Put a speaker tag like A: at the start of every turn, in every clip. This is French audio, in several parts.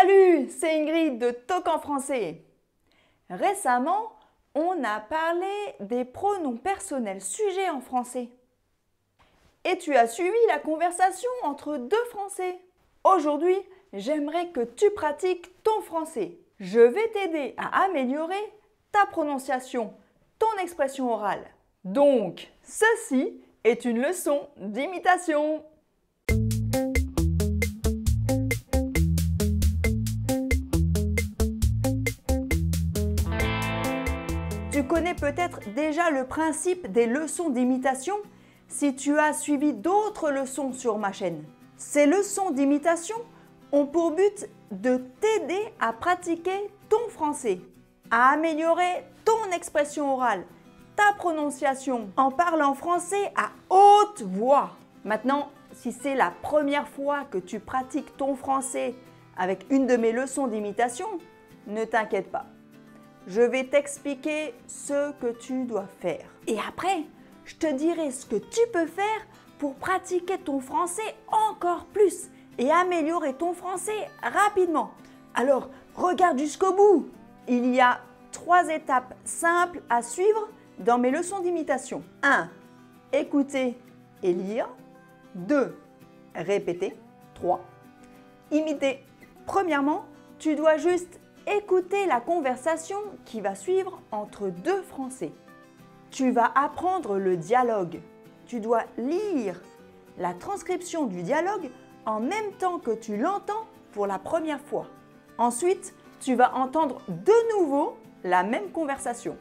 A: Salut, c'est Ingrid de Talk en français. Récemment, on a parlé des pronoms personnels sujets en français. Et tu as suivi la conversation entre deux Français. Aujourd'hui, j'aimerais que tu pratiques ton français. Je vais t'aider à améliorer ta prononciation, ton expression orale. Donc, ceci est une leçon d'imitation. Tu connais peut-être déjà le principe des leçons d'imitation si tu as suivi d'autres leçons sur ma chaîne. Ces leçons d'imitation ont pour but de t'aider à pratiquer ton français, à améliorer ton expression orale, ta prononciation en parlant français à haute voix. Maintenant, si c'est la première fois que tu pratiques ton français avec une de mes leçons d'imitation, ne t'inquiète pas. Je vais t'expliquer ce que tu dois faire. Et après, je te dirai ce que tu peux faire pour pratiquer ton français encore plus et améliorer ton français rapidement. Alors, regarde jusqu'au bout. Il y a 3 étapes simples à suivre dans mes leçons d'imitation. 1. Écouter et lire. 2. Répéter. 3. Imiter. Premièrement, tu dois juste écouter la conversation qui va suivre entre deux Français. Tu vas apprendre le dialogue. Tu dois lire la transcription du dialogue en même temps que tu l'entends pour la première fois. Ensuite, tu vas entendre de nouveau la même conversation.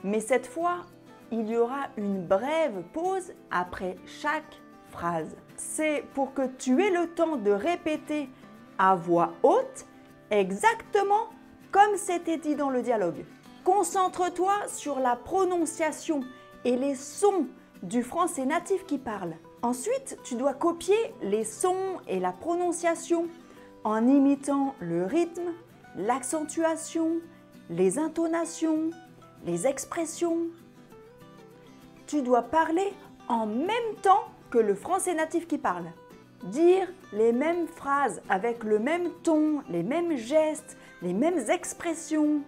A: Mais cette fois, il y aura une brève pause après chaque phrase. C'est pour que tu aies le temps de répéter à voix haute exactement comme c'était dit dans le dialogue. Concentre-toi sur la prononciation et les sons du français natif qui parle. Ensuite, tu dois copier les sons et la prononciation en imitant le rythme, l'accentuation, les intonations, les expressions. Tu dois parler en même temps que le français natif qui parle. Dire les mêmes phrases avec le même ton, les mêmes gestes, les mêmes expressions,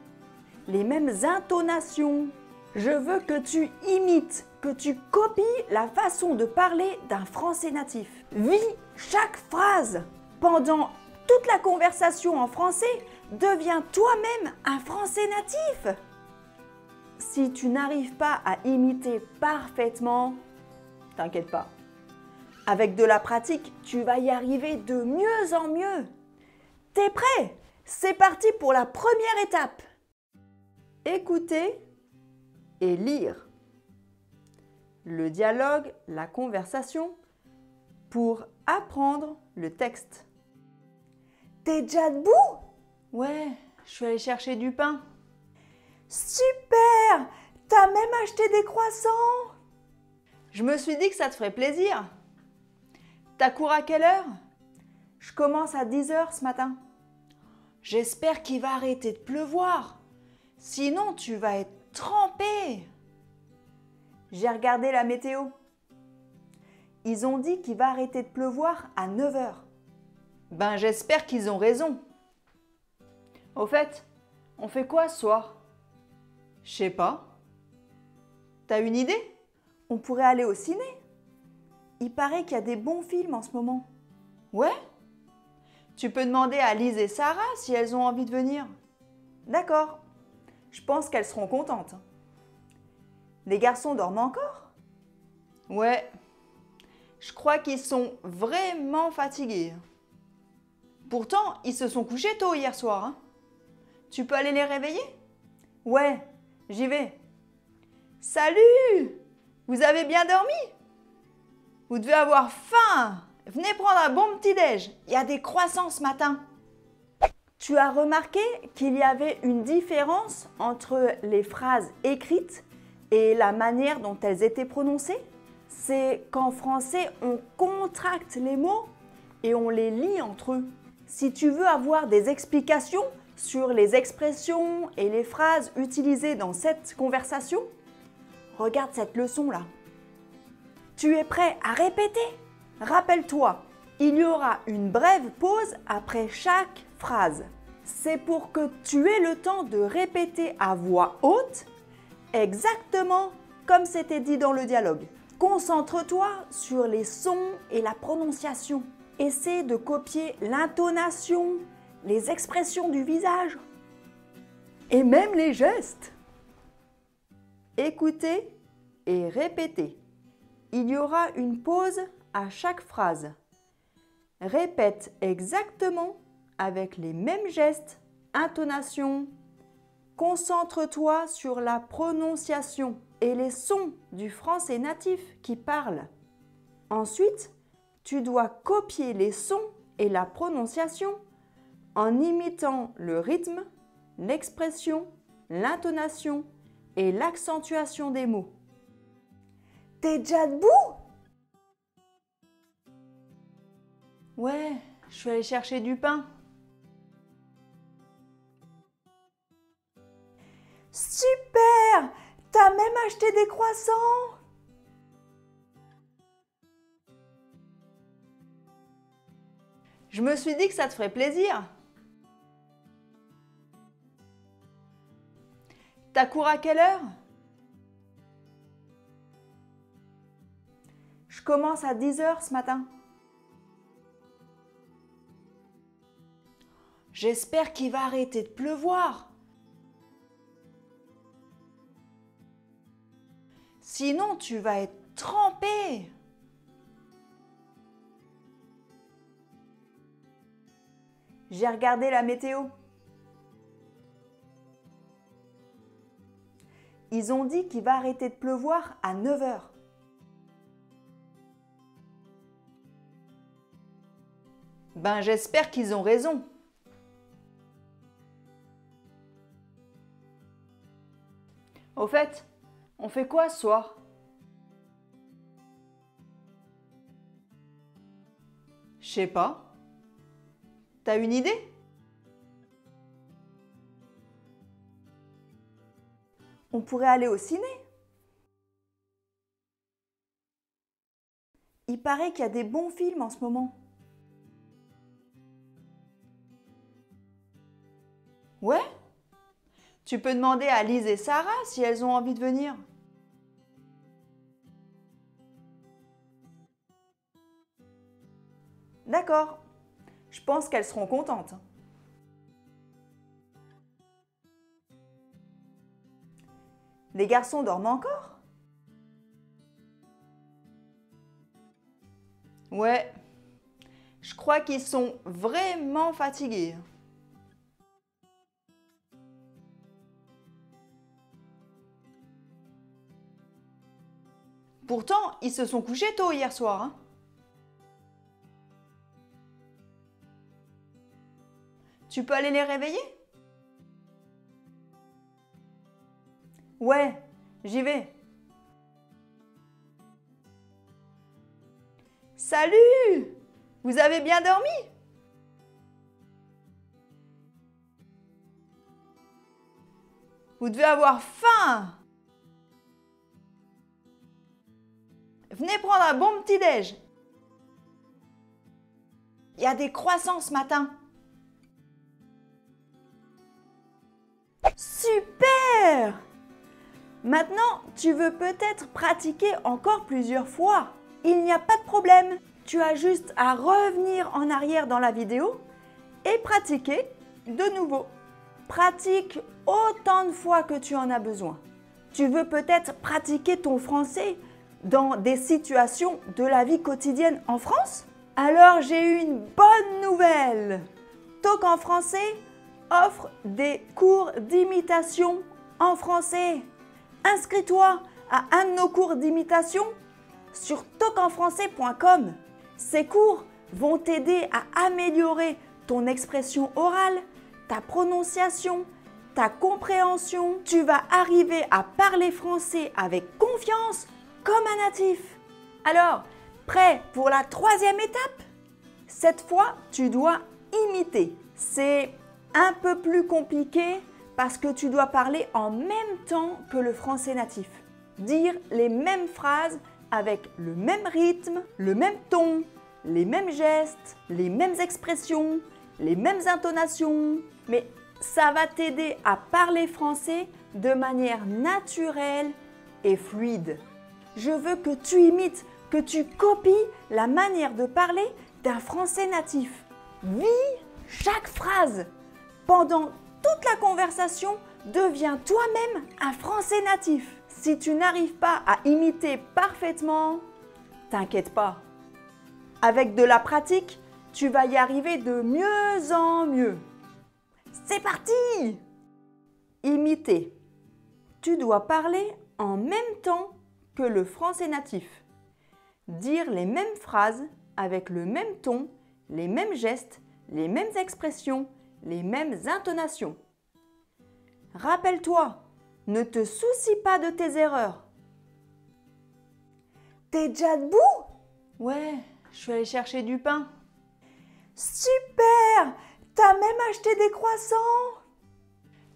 A: les mêmes intonations. Je veux que tu imites, que tu copies la façon de parler d'un français natif. Vis chaque phrase. Pendant toute la conversation en français, deviens toi-même un français natif. Si tu n'arrives pas à imiter parfaitement, t'inquiète pas. Avec de la pratique, tu vas y arriver de mieux en mieux. T'es prêt? C'est parti pour la première étape. Écouter et lire. Le dialogue, la conversation pour apprendre le texte. T'es déjà debout? Ouais, je suis allée chercher du pain. Super! T'as même acheté des croissants? Je me suis dit que ça te ferait plaisir. T'as cours à quelle heure? Je commence à 10 h ce matin. J'espère qu'il va arrêter de pleuvoir. Sinon, tu vas être trempé. J'ai regardé la météo. Ils ont dit qu'il va arrêter de pleuvoir à 9 h. Ben, j'espère qu'ils ont raison. Au fait, on fait quoi ce soir? Je sais pas. T'as une idée? On pourrait aller au ciné. Il paraît qu'il y a des bons films en ce moment. Ouais? Tu peux demander à Lise et Sarah si elles ont envie de venir. D'accord. Je pense qu'elles seront contentes. Les garçons dorment encore? Ouais. Je crois qu'ils sont vraiment fatigués. Pourtant, ils se sont couchés tôt hier soir. Hein. Tu peux aller les réveiller? Ouais, j'y vais. Salut! Vous avez bien dormi? Vous devez avoir faim. Venez prendre un bon petit-déj. Il y a des croissants ce matin. Tu as remarqué qu'il y avait une différence entre les phrases écrites et la manière dont elles étaient prononcées? C'est qu'en français, on contracte les mots et on les lit entre eux. Si tu veux avoir des explications sur les expressions et les phrases utilisées dans cette conversation, regarde cette leçon-là. Tu es prêt à répéter? Rappelle-toi, il y aura une brève pause après chaque phrase. C'est pour que tu aies le temps de répéter à voix haute, exactement comme c'était dit dans le dialogue. Concentre-toi sur les sons et la prononciation. Essaie de copier l'intonation, les expressions du visage et même les gestes. Écoutez et répétez. Il y aura une pause à chaque phrase. Répète exactement avec les mêmes gestes, intonations. Concentre-toi sur la prononciation et les sons du français natif qui parle. Ensuite, tu dois copier les sons et la prononciation en imitant le rythme, l'expression, l'intonation et l'accentuation des mots. T'es déjà debout? Ouais, je suis allée chercher du pain. Super! T'as même acheté des croissants! Je me suis dit que ça te ferait plaisir. T'as cours à quelle heure? Je commence à 10 h ce matin. J'espère qu'il va arrêter de pleuvoir. Sinon, tu vas être trempé. J'ai regardé la météo. Ils ont dit qu'il va arrêter de pleuvoir à 9 h. Ben, j'espère qu'ils ont raison. Au fait, on fait quoi ce soir? Je sais pas. T'as une idée? On pourrait aller au ciné. Il paraît qu'il y a des bons films en ce moment. Ouais? Tu peux demander à Lise et Sarah si elles ont envie de venir. D'accord. Je pense qu'elles seront contentes. Les garçons dorment encore? Ouais. Je crois qu'ils sont vraiment fatigués. Pourtant, ils se sont couchés tôt hier soir. Hein. Tu peux aller les réveiller? Ouais, j'y vais. Salut! Vous avez bien dormi? Vous devez avoir faim! Venez prendre un bon petit-déj. Il y a des croissants ce matin. Super! Maintenant, tu veux peut-être pratiquer encore plusieurs fois. Il n'y a pas de problème. Tu as juste à revenir en arrière dans la vidéo et pratiquer de nouveau. Pratique autant de fois que tu en as besoin. Tu veux peut-être pratiquer ton français dans des situations de la vie quotidienne en France? Alors j'ai une bonne nouvelle! Talk en français offre des cours d'imitation en français. Inscris-toi à un de nos cours d'imitation sur talkenfrançais.com. Ces cours vont t'aider à améliorer ton expression orale, ta prononciation, ta compréhension. Tu vas arriver à parler français avec confiance comme un natif. Alors, prêt pour la 3e étape? Cette fois, tu dois imiter. C'est un peu plus compliqué parce que tu dois parler en même temps que le français natif. Dire les mêmes phrases avec le même rythme, le même ton, les mêmes gestes, les mêmes expressions les mêmes intonations, mais ça va t'aider à parler français de manière naturelle et fluide. Je veux que tu imites, que tu copies la manière de parler d'un français natif. Vis chaque phrase. Pendant toute la conversation, deviens toi-même un français natif. Si tu n'arrives pas à imiter parfaitement, t'inquiète pas. Avec de la pratique, tu vas y arriver de mieux en mieux. C'est parti! Imiter. Tu dois parler en même temps que le français natif. Dire les mêmes phrases avec le même ton, les mêmes gestes, les mêmes expressions, les mêmes intonations. Rappelle-toi, ne te soucie pas de tes erreurs. T'es déjà debout? Ouais, je suis allée chercher du pain. Super! T'as même acheté des croissants?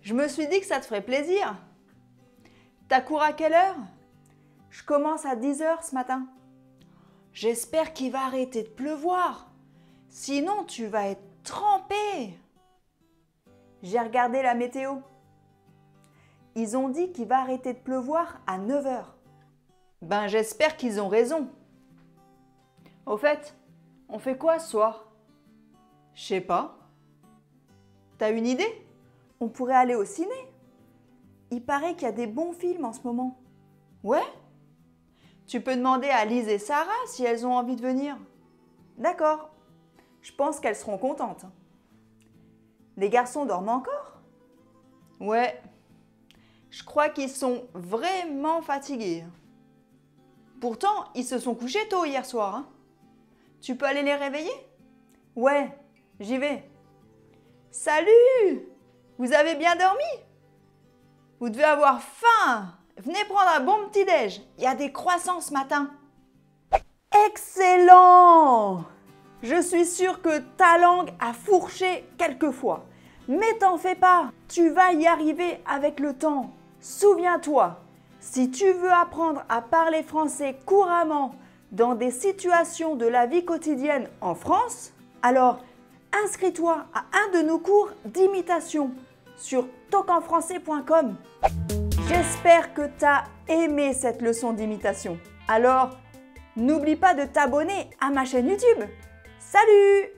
A: Je me suis dit que ça te ferait plaisir. T'as cours à quelle heure? Je commence à 10 h ce matin. J'espère qu'il va arrêter de pleuvoir. Sinon, tu vas être trempé. J'ai regardé la météo. Ils ont dit qu'il va arrêter de pleuvoir à 9 h. Ben, j'espère qu'ils ont raison. Au fait, on fait quoi ce soir? Je sais pas. T'as une idée? On pourrait aller au ciné. Il paraît qu'il y a des bons films en ce moment. Ouais? Tu peux demander à Lise et Sarah si elles ont envie de venir. D'accord. Je pense qu'elles seront contentes. Les garçons dorment encore? Ouais. Je crois qu'ils sont vraiment fatigués. Pourtant, ils se sont couchés tôt hier soir. Hein. Tu peux aller les réveiller? Ouais, j'y vais. Salut! Vous avez bien dormi? Vous devez avoir faim. Venez prendre un bon petit-déj. Il y a des croissants ce matin. Excellent! Je suis sûre que ta langue a fourché quelquefois. Mais t'en fais pas, tu vas y arriver avec le temps. Souviens-toi, si tu veux apprendre à parler français couramment dans des situations de la vie quotidienne en France, alors inscris-toi à un de nos cours d'imitation sur talkenfrançais.com. J'espère que tu as aimé cette leçon d'imitation. Alors, n'oublie pas de t'abonner à ma chaîne YouTube. Salut!